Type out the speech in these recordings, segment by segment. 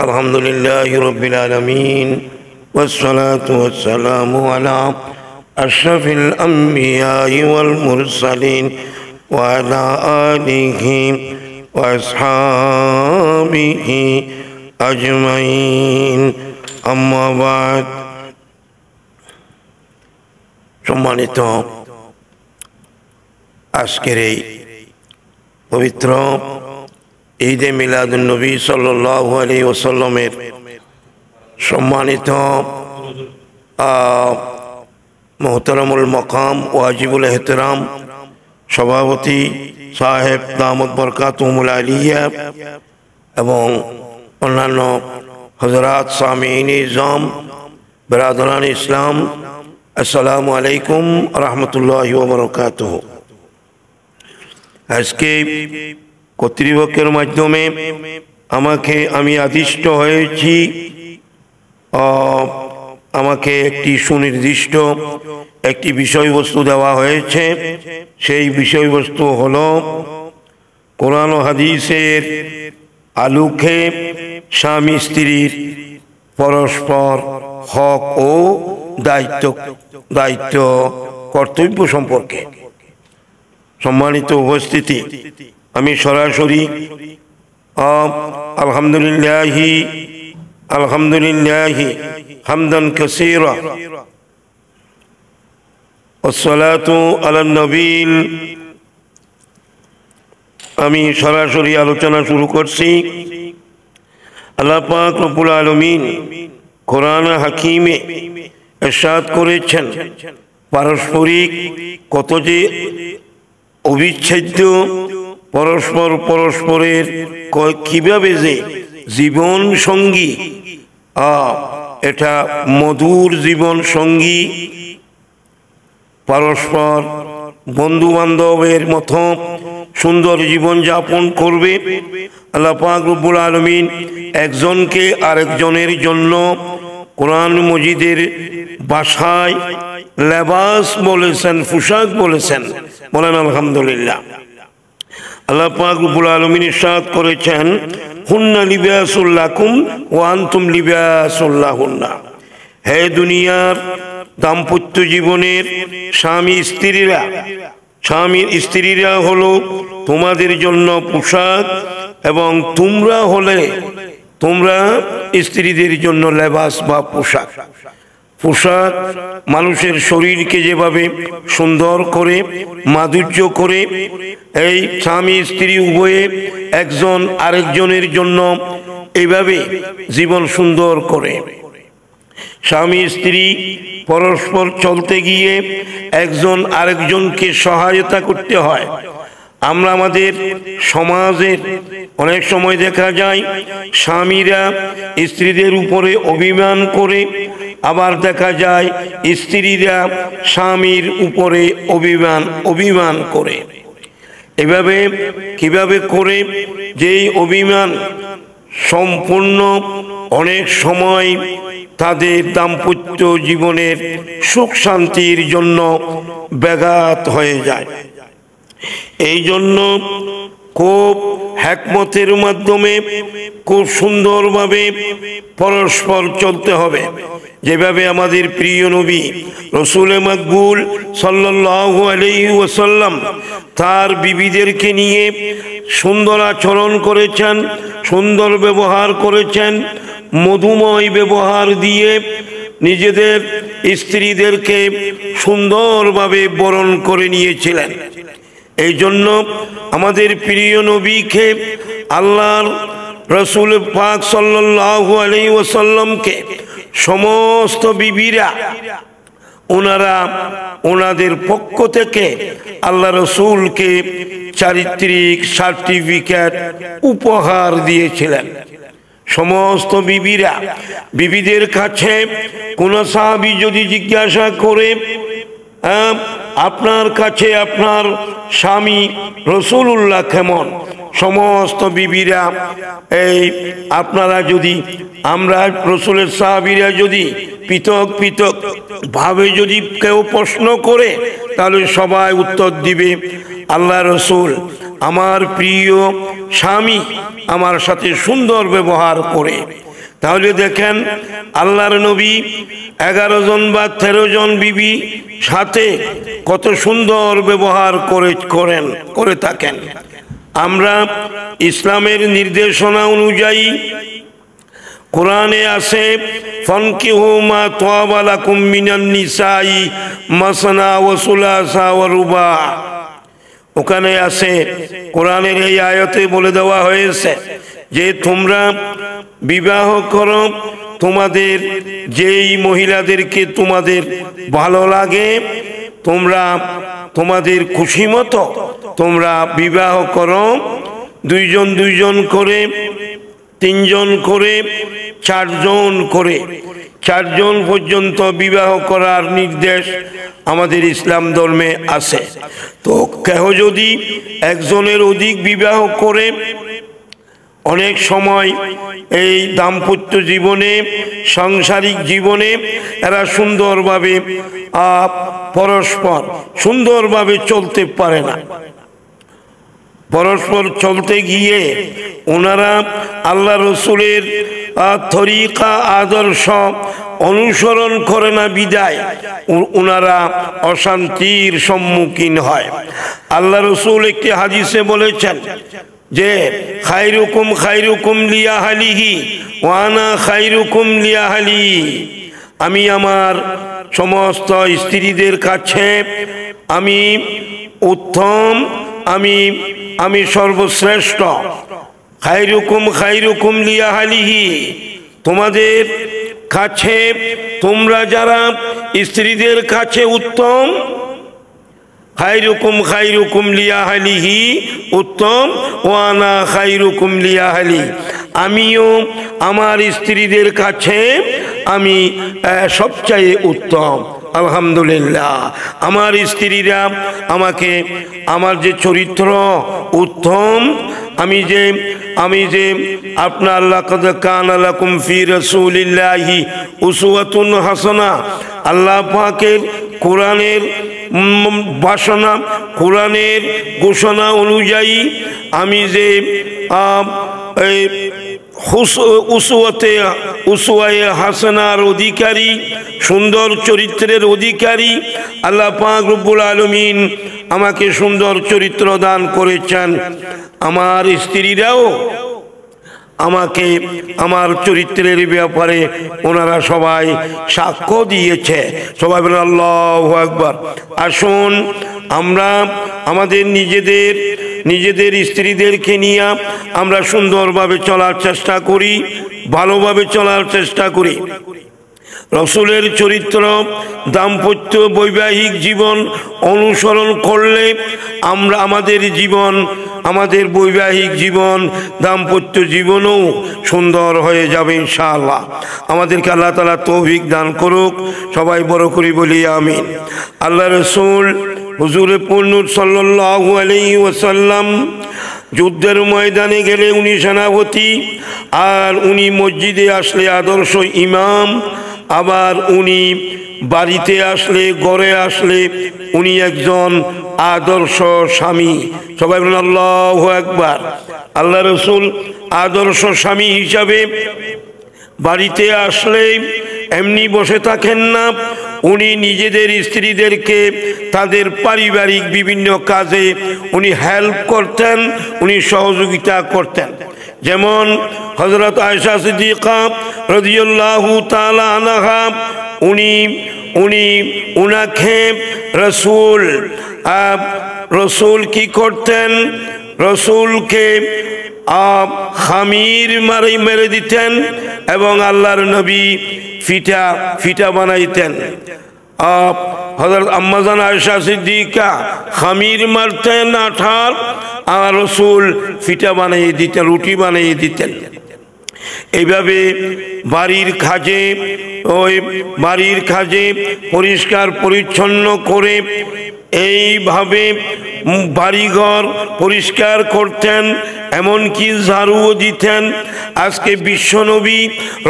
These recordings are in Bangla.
الحمد لله رب العالمين والصلاة والسلام على أشرف الأنبياء والمرسلين وعلى آله وأصحابه أجمعين أما بعد সম্মানিত আজকের এই পবিত্র ঈদে মিলাদুন নবী সাল্লাল্লাহু আলাইহি ওয়াসাল্লামের সম্মানিত মোহতারামুল মকাম ওয়াজিবুল এহতেরাম সভাপতি সাহেব দামত বরকাতুহুল আলিয়া এবং অন্যান্য হযরত সামিঈন ইজম বিরাদরান ইসলাম, আসসালামু আলাইকুম রহমতুল্লাহি ওয়া বারাকাতুহু। আজকে কর্তৃপক্ষের মাধ্যমে আমি আদিষ্ট হয়েছি, আমাকে একটি সুনির্দিষ্ট একটি বিষয়বস্তু দেওয়া হয়েছে। সেই বিষয়বস্তু হলো কোরআন ও হাদিসের আলোকে স্বামী স্ত্রীর পরস্পর হক ও দায়িত্ব কর্তব্য সম্পর্কে। সম্মানিত উপস্থিতি, আমি সরাসরি আলহামদুলিল্লাহি হামদান কাসীরা ওয়াসসালাতু আলান নবীল, আমি সরাসরি আলোচনা শুরু করছি। আল্লাহ পাক রব্বুল আলামিন কোরআন হাকিমে ইরশাদ করেছেন, পারস্পরিক কত যে অবিচ্ছেদ্য, পরস্পরের কিভাবে যে জীবন সঙ্গী, এটা মধুর জীবন সঙ্গী, পরস্পর বন্ধু বান্ধবের মতো সুন্দর জীবন যাপন করবে। আল্লাহ পাক রব্বুল আলামিন একজনকে আরেকজনের জন্য কোরআন মজিদের ভাষায় লেবাস বলেছেন, পোশাক বলেছেন। বলেন আলহামদুলিল্লাহ। আল্লাহ পাক রব্বুল আলামিন ইরশাদ করেছেন, হুন্না লিবাসুল লাকুম ওয়া আনতুম লিবাসুল লাহুন্না। হে দুনিয়ার দাম্পত্য জীবনের স্বামীর স্ত্রীরা হলো তোমাদের জন্য পোশাক, এবং তোমরা স্ত্রীদের জন্য লেবাস বা পোশাক। পোশাক মানুষের শরীরকে যেভাবে সুন্দর করে, মাধুর্য করে, এই স্বামী স্ত্রী উভয়ে একজন আরেকজনের জন্য এইভাবে জীবন সুন্দর করে। স্বামী স্ত্রী পরস্পর চলতে গিয়ে একজন আরেকজনকে সহায়তা করতে হয়। আমরা আমাদের সমাজের অনেক সময় দেখা যায় স্বামীরা স্ত্রীদের উপরে অভিমান করে, আবার দেখা যায় স্ত্রীরা স্বামীর উপরে অভিমান করে। এভাবে কিভাবে করে যেই অভিমান সম্পূর্ণ অনেক সময় তাদের দাম্পত্য জীবনের সুখ শান্তির জন্য ব্যাঘাত হয়ে যায়। এই জন্য খুব হিকমতের মাধ্যমে খুব সুন্দরভাবে পরস্পর চলতে হবে। যেভাবে আমাদের প্রিয় নবী রাসূল মাকবুল সাল্লাল্লাহু আলাইহি ওয়াসাল্লাম তার বিবিদেরকে নিয়ে সুন্দর আচরণ করেছেন, সুন্দর ব্যবহার করেছেন, মধুময় ব্যবহার দিয়ে নিজেদের স্ত্রীদেরকে সুন্দরভাবে বরণ করে নিয়েছিলেন। এই জন্য আমাদের প্রিয় নবীকে, আল্লাহর রাসূল পাক সাল্লাল্লাহু আলাইহি ওয়াসাল্লামকে সমস্ত বিবিরা ওনাদের পক্ষ থেকে আল্লাহ রাসূলকে চারিত্রিক সার্টিফিকেট উপহার দিয়েছিলেন। সমস্ত বিবিদের কাছে কোন সাহাবী যদি জিজ্ঞাসা করে, আপনার কাছে আপনার স্বামী রাসূলুল্লাহ কেমন, সমস্ত বিবিরা আমরা রাসূলের সাহাবীরা যদি পৃথক ভাবে যদি কেউ প্রশ্ন করে, তাহলে সবাই উত্তর দিবে, আল্লাহ রাসূল আমার প্রিয় স্বামী আমার সাথে সুন্দর ব্যবহার করে, তাহলে দেখেন আল্লাহর নবী 11 জন বা 13 জন বিবি সাথে কত সুন্দর ব্যবহার করে থাকেন। আমরা ইসলামের নির্দেশনা অনুযায়ী কোরআনে আছে ফানকিহু মা তাওবা লাকুম মিনান নিসাই মাসনা ওয়া সুলাসা ওয়া রুবা। ওখানে আছে কোরআনের এই আয়াতে বলে দেওয়া হয়েছে যে তোমরা বিবাহ করো তোমাদের যেই মহিলাদেরকে তোমাদের ভালো লাগে, তোমরা তোমাদের খুশি মতো তোমরা বিবাহ করো, 2 জন 2 জন করে, 3 জন করে, 4 জন করে, 4 জন পর্যন্ত বিবাহ করার নির্দেশ আমাদের ইসলাম ধর্মে আছে। তো কেহ যদি একজনের অধিক বিবাহ করে, অনেক সময় এই দাম্পত্য জীবনে সাংসারিক জীবনে এরা সুন্দরভাবে পরস্পর সুন্দরভাবে চলতে পারে না। পরস্পর চলতে গিয়ে ওনারা আল্লাহ রসুলের তরিকা আদর্শ অনুসরণ করে না বিদায় ওনারা অশান্তির সম্মুখীন হয়। আল্লাহ রসুল একটি হাদিসে বলেছেন যে খায়রুকুম খায়রুকুম লিআহলিহি ওয়া আনা খায়রুকুম লিআহলি। আমি আমার সমস্ত স্ত্রীদের কাছে আমি উত্তম, আমি সর্বশ্রেষ্ঠ। খায়রুকুম খায়রুকুম লিআহলিহি, তোমাদের কাছে তোমরা যারা স্ত্রীদের কাছে উত্তম, খায়রুকুম খায়রুকুম লিআহলিহি উত্তম, ওয়া আনা খায়রুকুম লিআহলি, আমিও আমার স্ত্রীদের কাছে আমি সবচেয়ে উত্তম। আলহামদুলিল্লাহ, আমার স্ত্রীরা আমাকে আমার যে চরিত্র উত্তম, আমি যে আপনার লাকাদ কানা লাকুম ফি রাসূলিল্লাহি উসওয়াতুন হাসানা, আল্লাহ পাকের কোরআনের বাসনা, কোরআনের ঘোষণা অনুযায়ী আমি যে উসওয়ায়ে হাসানার অধিকারী, সুন্দর চরিত্রের অধিকারী, আল্লাহ পাক রব্বুল আলামিন আমাকে সুন্দর চরিত্র দান করেছেন। আমার স্ত্রীরাও আমাকে আমার চরিত্রের ব্যাপারে ওনারা সবাই সাক্ষ্য দিয়েছে। সবাই বলেন আল্লাহু আকবার। আসুন আমরা আমাদের নিজেদের স্ত্রীদেরকে নিয়ে আমরা সুন্দরভাবে চলার চেষ্টা করি, ভালোভাবে চলার চেষ্টা করি। রসুলের চরিত্র, দাম্পত্য বৈবাহিক জীবন অনুসরণ করলে আমরা আমাদের বৈবাহিক জীবন, দাম্পত্য জীবনও সুন্দর হয়ে যাবে ইনশাআল্লাহ। আমাদেরকে আল্লাহ তাআলা তৌফিক দান করুক। সবাই বড় করে বলি আমিন। আল্লাহ রসুল হুজুরে পূর্ণুর সাল্লাল্লাহু আলাইহি ওয়াসাল্লাম যুদ্ধের ময়দানে গেলে উনি সেনাপতি, আর উনি মসজিদে আসলে আদর্শ ইমাম, আবার উনি বাড়িতে আসলে, ঘরে আসলে উনি একজন আদর্শ স্বামী। সবাই বলেন আল্লাহু আকবার। আল্লাহ রসুল আদর্শ স্বামী হিসাবে বাড়িতে আসলে এমনি বসে থাকেন না, উনি নিজেদের স্ত্রীদেরকে তাদের পারিবারিক বিভিন্ন কাজে উনি হেল্প করতেন, উনি সহযোগিতা করতেন। যেমন হযরত আয়েশা সিদ্দিকা রাদিয়াল্লাহু তাআলা আনহা, উনাকে রসুল কি করতেন? রসুলকে খামির মেরে দিতেন এবং আল্লাহর নবী ফিটা বানাইতেন। হযরত আম্মাজান আয়েশা সিদ্দিকা খামির মারতেন আঠার, আর রসুল ফিটা বানিয়ে দিতেন, রুটি বানিয়ে দিতেন। এইভাবে বাড়ির কাজে পরিষ্কার পরিচ্ছন্ন করে এইভাবে বাড়িঘর পরিষ্কার করতেন, এমনকি ঝাড়ুও দিতেন। আজকে বিশ্বনবী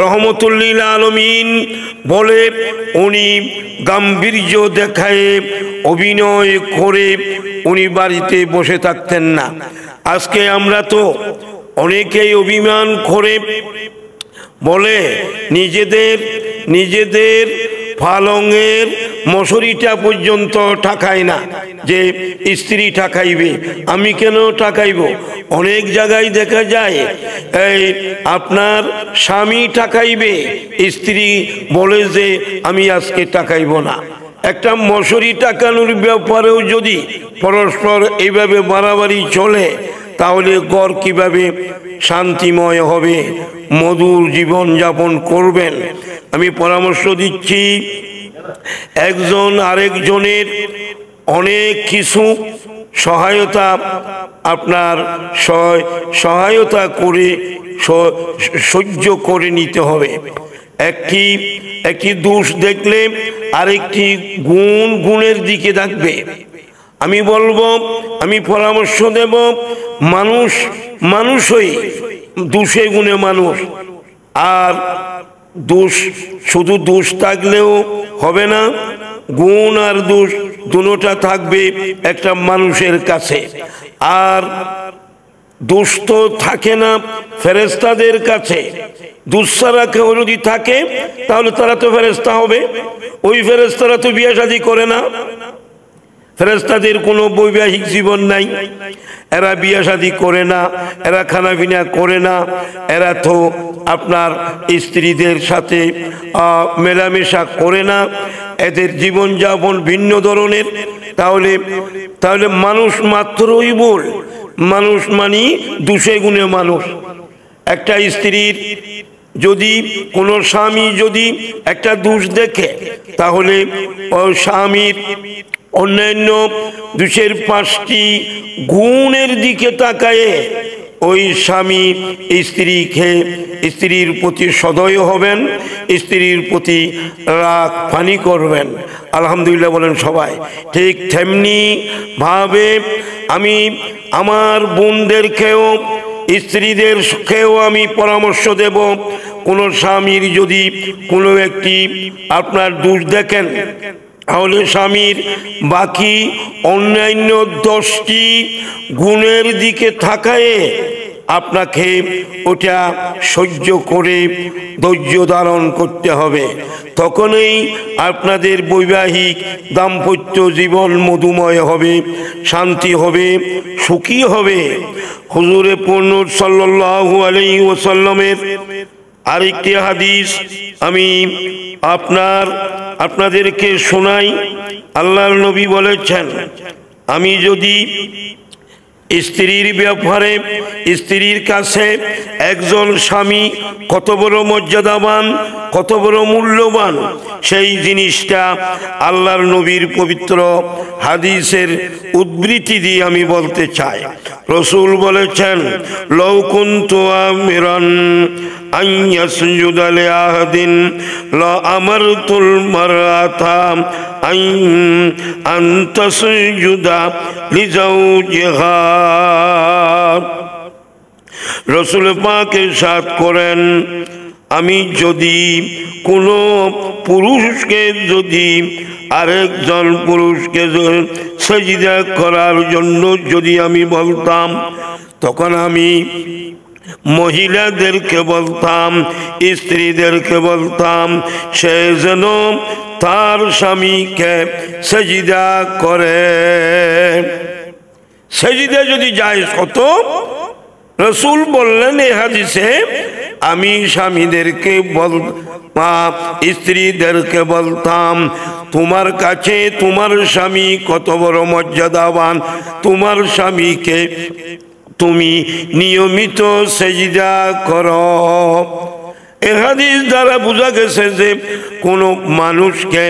রহমতুল্লিল আলমিন বলে উনি গাম্ভীর্য দেখায়, অভিনয় করে উনি বাড়িতে বসে থাকতেন না। আজকে আমরা তো অনেকেই অভিমান করে বলে নিজেদের পালঙের মশারিটা পর্যন্ত ঠাকায় না, যে স্ত্রী ঠাকাইবে, আমি কেন ঠাকাইব? অনেক জায়গায় দেখা যায় এই আপনার স্বামী ঠাকাইবে, স্ত্রী বলে যে আমি আজকে টাকাইব না। একটা মশারি টাকানোর ব্যাপারেও যদি পরস্পর এইভাবে বাড়াবাড়ি চলে, তাহলে ঘর কিভাবে শান্তিময় হবে, মধুর জীবন যাপন করবেন? আমি পরামর্শ দিচ্ছি, একজন আরেকজনের অনেক কিছু সহায়তা করে সহ্য করে নিতে হবে। একটি দোষ দেখলে আরেকটি গুণের দিকে থাকবে। আমি পরামর্শ দেব, মানুষই দোষে গুণে মানুষ, আর শুধু দোষ থাকলেও হবে না, গুণ আর দোষ দুটোটা থাকবে একটা মানুষের কাছে। আর দোষ তো থাকে না ফেরেশতাদের কাছে, দোষ ছাড়া কেউ যদি থাকে তাহলে তারা তো ফেরেশতা হবে। ওই ফেরেশতারা তো বিয়ে শাদী করে না, ফেরেশতাদের কোনো বৈবাহিক জীবন নাই, এরা বিয়ে শাদী করে না, এরা খানাপিনা করে না, এরা তো আপনার স্ত্রীদের সাথে মেলামেশা করে না, এদের জীবনযাপন ভিন্ন ধরনের। তাহলে মানুষ মাত্রই বল, মানুষ মানি দোষে গুণে মানুষ। একটা স্ত্রীর যদি কোনো স্বামী যদি একটা দোষ দেখে, তাহলে ওই স্বামীর অন্যান্য দোষের 5টি গুণের দিকে তাকায় ওই স্বামী স্ত্রীর প্রতি সদয় হবেন, স্ত্রীর প্রতি রাগ পানি করবেন। আলহামদুলিল্লাহ বলেন সবাই। ঠিক তেমনি ভাবে আমি আমার বোনদেরকেও স্ত্রীদেরকেও আমি পরামর্শ দেব, কোনো স্বামীর যদি কোনো একটি আপনার দোষ দেখেন, তাহলে স্বামীর বাকি অন্যান্য 10টি গুণের দিকে তাকায় আপনাকে ওটা সহ্য করে ধৈর্য ধারণ করতে হবে। তখনই আপনাদের বৈবাহিক দাম্পত্য জীবন মধুময় হবে, শান্তি হবে, সুখী হবে। হুজুরে পূর্ণ সাল্লাল্লাহু আলাইহি ওয়াসাল্লামের আরেকটি হাদিস আমি আপনাদেরকে শোনাই। আল্লাহর নবী বলেছেন, আমি যদি স্ত্রীর ব্যাপারে স্ত্রীর কাছে একজন স্বামী কত বড় মর্যাদাবান, কত বড় মূল্যবান, সেই জিনিসটা আল্লাহর নবীর পবিত্র হাদিসের উদ্ধৃতি দিয়ে আমি বলতে চাই। রাসূল বলেছেন, লাউ কুনতু আমিরান আন ইয়াসজুদা লিআহাদিন লা আমারতুল মারআতা আন তাসজুদা লিজাওজিহা। রাসূল পাক ইরশাদ করেন, আমি যদি কোনো পুরুষকে যদি আরেকজন পুরুষকে সেজদা করার জন্য যদি আমি বলতাম, তখন আমি মহিলাদেরকে বলতাম, স্ত্রীদেরকে বলতাম, সে যেন তার স্বামীকে সেজদা করে। সেজদা যদি জায়েজ হতো, রাসূল বললেন এই হাদিসে, আমি স্বামীদেরকে স্ত্রীদেরকে বলতাম, তোমার কাছে তোমার স্বামী কত বড় মর্যাদাবান, তোমার স্বামীকে তুমি নিয়মিত সেজদা করো। এই হাদিস দ্বারা বোঝা গেছে যে কোনো মানুষকে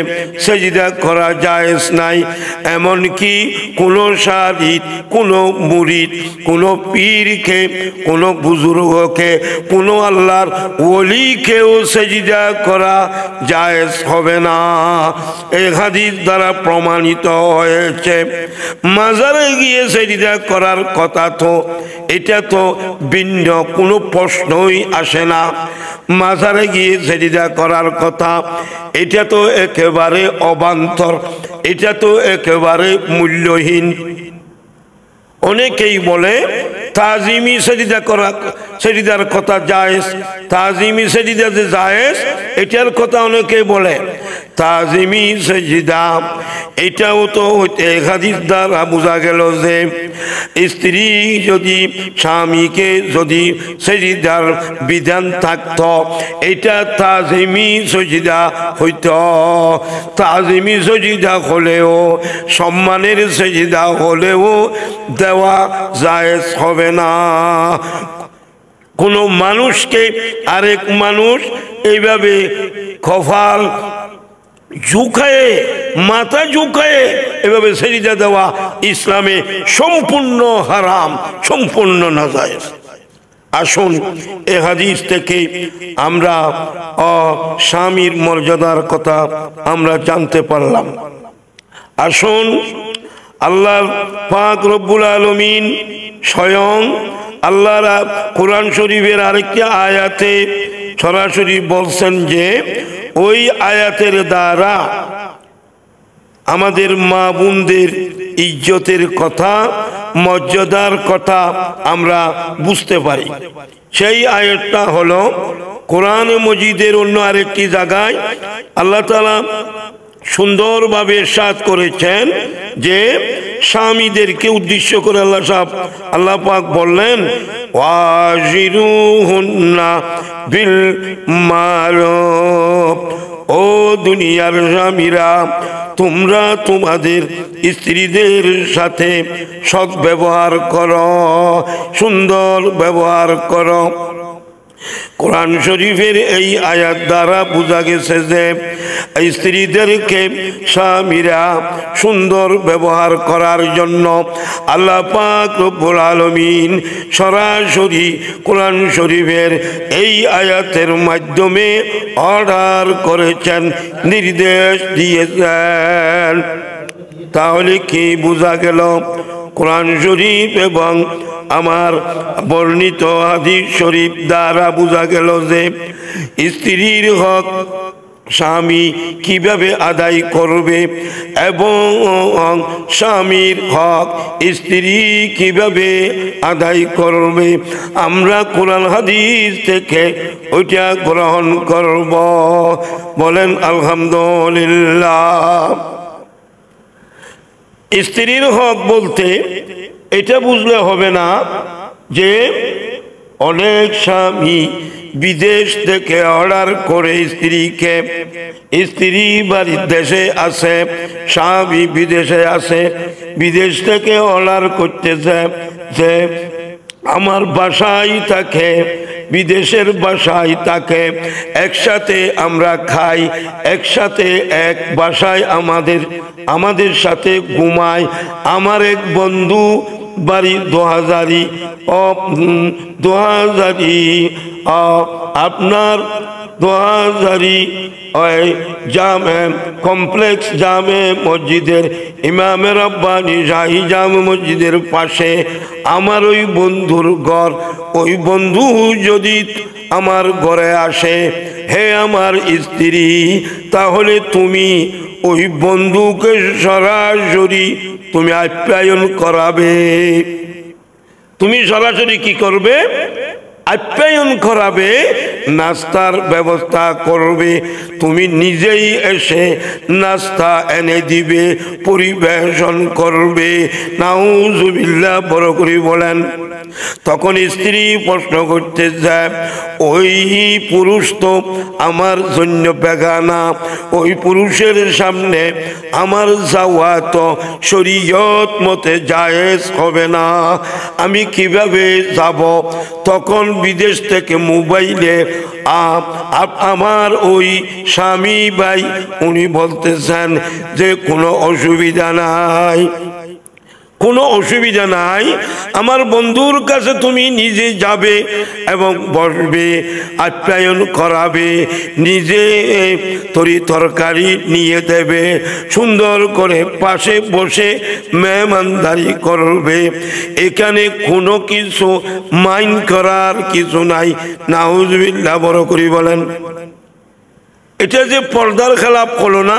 সেজদা করা জায়েজ নাই, এমনকি কোনো শাহিদ, কোনো মুরিদ, কোনো পীরকে, কোনো বুজুর্গকে, কোনো আল্লাহর ওলিকেও সেজদা করা জায়েজ হবে না। এই হাদিস দ্বারা প্রমাণিত হয়েছে। মাজারে গিয়ে সেজদা করার কথা তো এটা তো ভিন্ন কোনো প্রশ্নই আসে না। মাজারে গিয়ে সেজদা করার কথা এটা তো একেবারে অবান্তর, এটা তো একেবারে মূল্যহীন। অনেকেই বলে তাজিমি সেজদা করা, সেজদার কথা জায়েজ, তাজিমি সেজদা যে জায়েজ এটার কথা অনেকেই বলে। তাজিমি সেজদা এটাও তো হাদিস দ্বারা বোঝা গেল যে স্ত্রী যদি স্বামীকে যদি সেজদার বিধান থাকত এটা তাজিমি সেজদা হইত। তাজিমি সেজদা হলেও সম্মানের সেজদা হলেও দেওয়া জায়েজ হবে না। কোনো মানুষকে আরেক মানুষ এইভাবে কপাল ঝুঁকায়ে মাথা ঝুঁকায়ে এভাবে সেজদা দেওয়া ইসলামে সম্পূর্ণ হারাম, সম্পূর্ণ নাজায়েজ। আসুন এ হাদিস থেকে আমরা স্বামীর মর্যাদার কথা আমরা জানতে পারলাম। আসুন আল্লাহ পাক রব্বুল আলামিন স্বয়ং আল্লাহর কোরআন শরীফের আরেকটি আয়াতে সরাসরি বলছেন যে ওই আয়াতের দ্বারা আমাদের মা বোনদের ইজ্জতের কথা, মর্যাদার কথা আমরা বুঝতে পারি। সেই আয়াতটা হলো কোরআন মজিদের অন্য আরেকটি জায়গায় আল্লাহ তাআলা সুন্দরভাবে ইরশাদ করেছেন যে স্বামীদেরকে উদ্দেশ্য করে আল্লাহ পাক বললেন ওয়াজিরুহুন্না বিল মারুফ, ও দুনিয়ার স্বামীরা তোমরা তোমাদের স্ত্রীদের সাথে সৎ ব্যবহার করো, সুন্দর ব্যবহার করো। কোরআন শরীফের এই আয়াত দ্বারা বোঝা গেছে যে স্ত্রীদেরকে স্বামীরা সুন্দর ব্যবহার করার জন্য আল্লাহ পাক রব্বুল আলামিন সরাসরি কোরআন শরীফের এই আয়াতের মাধ্যমে অর্ডার করেছেন, নির্দেশ দিয়েছেন। তাহলে কি বোঝা গেল? কোরআন শরীফ এবং আমার বর্ণিত হাদিস শরীফ দ্বারা বোঝা গেল যে স্ত্রীর হক স্বামী কিভাবে আদায় করবে এবং স্বামীর হক স্ত্রী কিভাবে আদায় করবে। আমরা কোরআন হাদিস থেকে ওইটা গ্রহণ করব। বলেন আলহামদুলিল্লাহ। স্ত্রীর হক বলতে এটা বুঝলে হবে না যে অনেক স্বামী বিদেশ থেকে অর্ডার করে স্ত্রীকে, স্ত্রী বাড়ির দেশে আছে, স্বামী বিদেশে আছে, বিদেশ থেকে অর্ডার করতেছে যে আমার বাসায় থাকে, বিদেশের বাসায় থাকে, একসাথে আমরা খাই, একসাথে এক বাসায় আমাদের সাথে ঘুমায়। আমার এক বন্ধু বাড়ি আপনার 2000 জামে কমপ্লেক্স জামে মসজিদের ইমামে রব্বানি শাহী জামে মসজিদের পাশে আমার ওই বন্ধুর ঘর। ওই বন্ধু যদি আমার ঘরে আসে, হে আমার স্ত্রী, তাহলে তুমি ওই বন্ধুকে সরাসরি তুমি আপ্যায়ন করাবে। তুমি সরাসরি কি করবে? আপ্যায়ন করাবে, নাস্তার ব্যবস্থা করবে। তুমি নিজেই এসে নাস্তা এনে দিবে, পরিবেশন করবে। নাউজুবিল্লাহ, বড় করে বলেন। তখন স্ত্রী প্রশ্ন করতে যায়, ওই পুরুষ তো আমার জন্য বেগানা, ওই পুরুষের সামনে আমার যাওয়া তো শরীয়ত মতে জায়েজ হবে না, আমি কিভাবে যাব? তখন বিদেশ থেকে মোবাইলে আমার ওই স্বামী ভাই উনি বলতেছেন যে কোনো অসুবিধা নাই, কোনো অসুবিধা নাই, আমার বন্ধুর কাছে তুমি নিজে যাবে এবং বসবে, আপ্যায়ন করাবে, নিজে তরকারি নিয়ে দেবে, সুন্দর করে পাশে বসে মেহমানদারি করবে। এখানে কোনো কিছু মাইন্ড করার কিছু নাই। নাউজুবিল্লাহ, বড় করে বলেন। এটা যে পর্দার খেলাপ হলো না,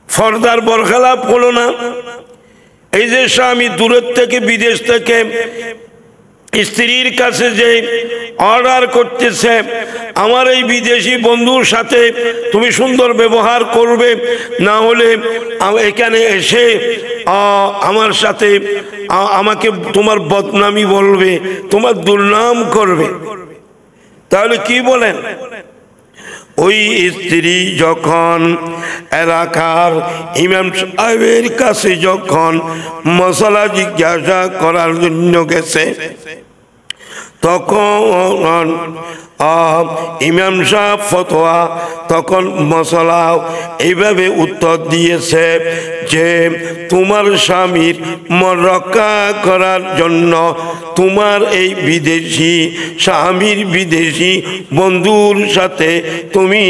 পর্দার বরখেলাপ হলো না, এই যে স্বামী দূরের থেকে বিদেশ থেকে স্ত্রীর কাছে যে অর্ডার করতেছে, আমার এই বিদেশি বন্ধুর সাথে তুমি সুন্দর ব্যবহার করবে, না হলে এখানে এসে আমার সাথে আমাকে তোমার বদনামি বলবে, তোমার দুর্নাম করবে। তাহলে কি বলেন? ওই স্ত্রী যখন এলাকার ইমাম সাহেবের কাছে যখন মশলা জিজ্ঞাসা করার জন্য গেছে, তখন ইমাম সাহেব ফতোয়া তখন মশলা এইভাবে উত্তর দিয়েছে যে তোমার স্বামীর মন রক্ষা করার জন্য তোমার এই বিদেশি স্বামীর বিদেশি বন্ধুর সাথে তুমি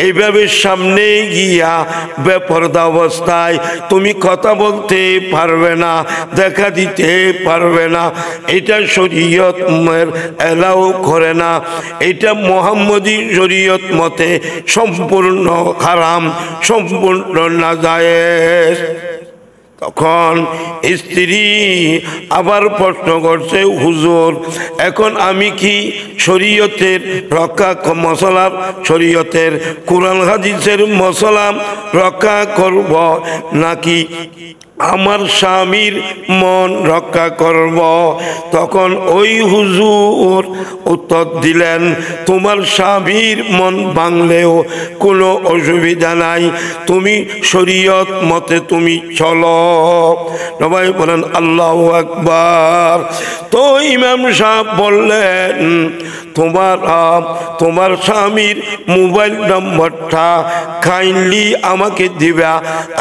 এইভাবে সামনে গিয়া বেপরদা অবস্থায় তুমি কথা বলতে পারবে না, দেখা দিতে পারবে না। এটা শরীয়ত এলাও করে না, এটা মুহাম্মদী শরীয়ত মতে সম্পূর্ণ হারাম, সম্পূর্ণ নাজায়েজ। তখন স্ত্রী আবার প্রশ্ন করছে, হুজুর এখন আমি কি শরীয়তের রক্ষা মশলার শরীয়তের কোরআন হাদিসের মশলা রক্ষা করব নাকি আমার স্বামীর মন রক্ষা করব? তখন ওই হুজুর উত্তর দিলেন, তোমার স্বামীর মন ভাঙলেও কোনো অসুবিধা নাই, তুমি শরীয়ত মতে তুমি চলো। সবাই বলেন আল্লাহু আকবার। তো ইমাম সাহেব বললেন, তোমার স্বামীর মোবাইল নম্বরটা কাইন্ডলি আমাকে দিবা,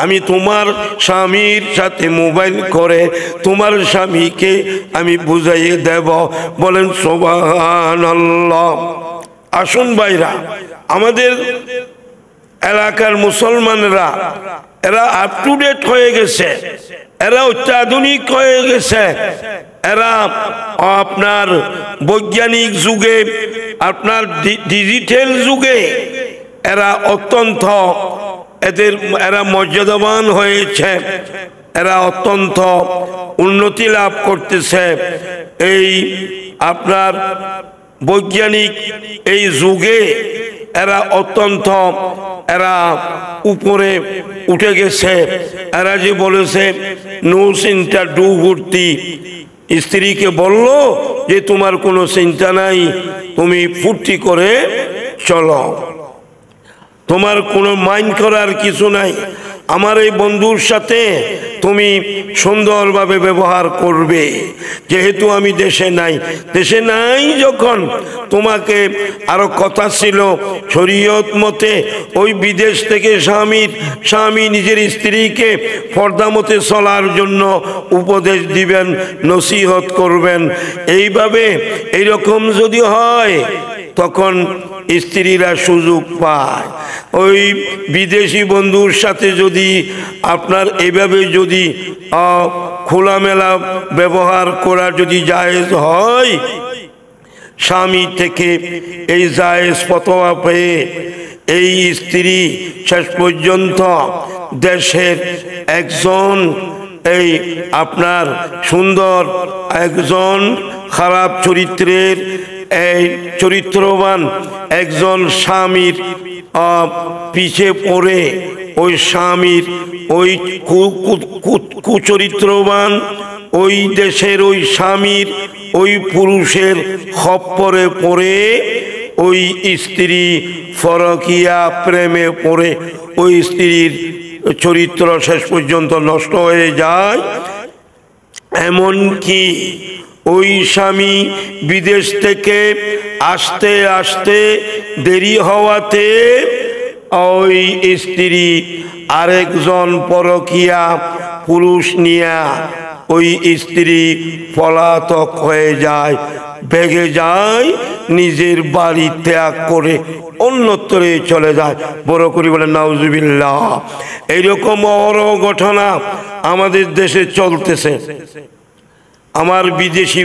আমি তোমার স্বামীর সাথে মোবাইল করে তোমার স্বামীকে আমি বুঝাইয়ে দেব। বলেন সুবহানাল্লাহ। আসুন ভাইরা, আমাদের এলাকার মুসলমানরা এরা আপ টু ডেট হয়ে গেছে, এরা অত্যাধুনিক হয়ে গেছে, এরা আপনার বৈজ্ঞানিক যুগে, আপনার ডিজিটাল যুগে এরা অত্যন্ত এরা মর্যাদাবান হয়েছে, এরা অত্যন্ত উন্নতি লাভ করতেছে। এই আপনার বৈজ্ঞানিক এই যুগে এরা অত্যন্ত এরা উপরে উঠে গেছে। এরা যে বলেছে নো চিন্তা ডু ফুর্তি, স্ত্রীকে বলল যে তোমার কোনো চিন্তা নাই, তুমি ফুর্তি করে চলো, তোমার কোনো মাইন্ড করার কিছু নাই, আমার এই বন্ধুর সাথে তুমি সুন্দরভাবে ব্যবহার করবে, যেহেতু আমি দেশে নাই। দেশে নাই যখন তোমাকে আরো কথা ছিল শরীয়ত মতে ওই বিদেশ থেকে স্বামী নিজের স্ত্রীকে পর্দা মতে চলার জন্য উপদেশ দিবেন, নসিহত করবেন। এইভাবে এইরকম যদি হয় তখন স্ত্রীরা সুযোগ পায়। ওই বিদেশি বন্ধুর সাথে যদি আপনার এইভাবে যদি খোলামেলা ব্যবহার করা যদি জায়েজ হয়, স্বামী থেকে এই জায়েজ ফতোয়া পেয়ে এই স্ত্রী শেষ পর্যন্ত দেশের একজন এই আপনার সুন্দর একজন খারাপ চরিত্রের এই চরিত্রবান একজন স্বামীর পিছে পড়ে ওই স্বামীর ওই কুচরিত্রবান ওই দেশের ওই স্বামীর ওই পুরুষের খপ্পরে পড়ে ওই স্ত্রী ফরকিয়া প্রেমে পড়ে ওই স্ত্রীর চরিত্র শেষ পর্যন্ত নষ্ট হয়ে যায়। এমনকি ওই স্বামী বিদেশ থেকে আসতে আসতে দেরি হওয়াতে ওই স্ত্রী আরেকজন পরকীয়া পুরুষ নিয়া ওই স্ত্রী পলাতক হয়ে যায়, ভেগে যায়, নিজের বাড়ি ত্যাগ করে অন্যত্রে চলে যায়। বড় করি বলে নাউজুবিল্লাহ। এইরকম বড় ঘটনা আমাদের দেশে চলতেছে। আমার বিদেশি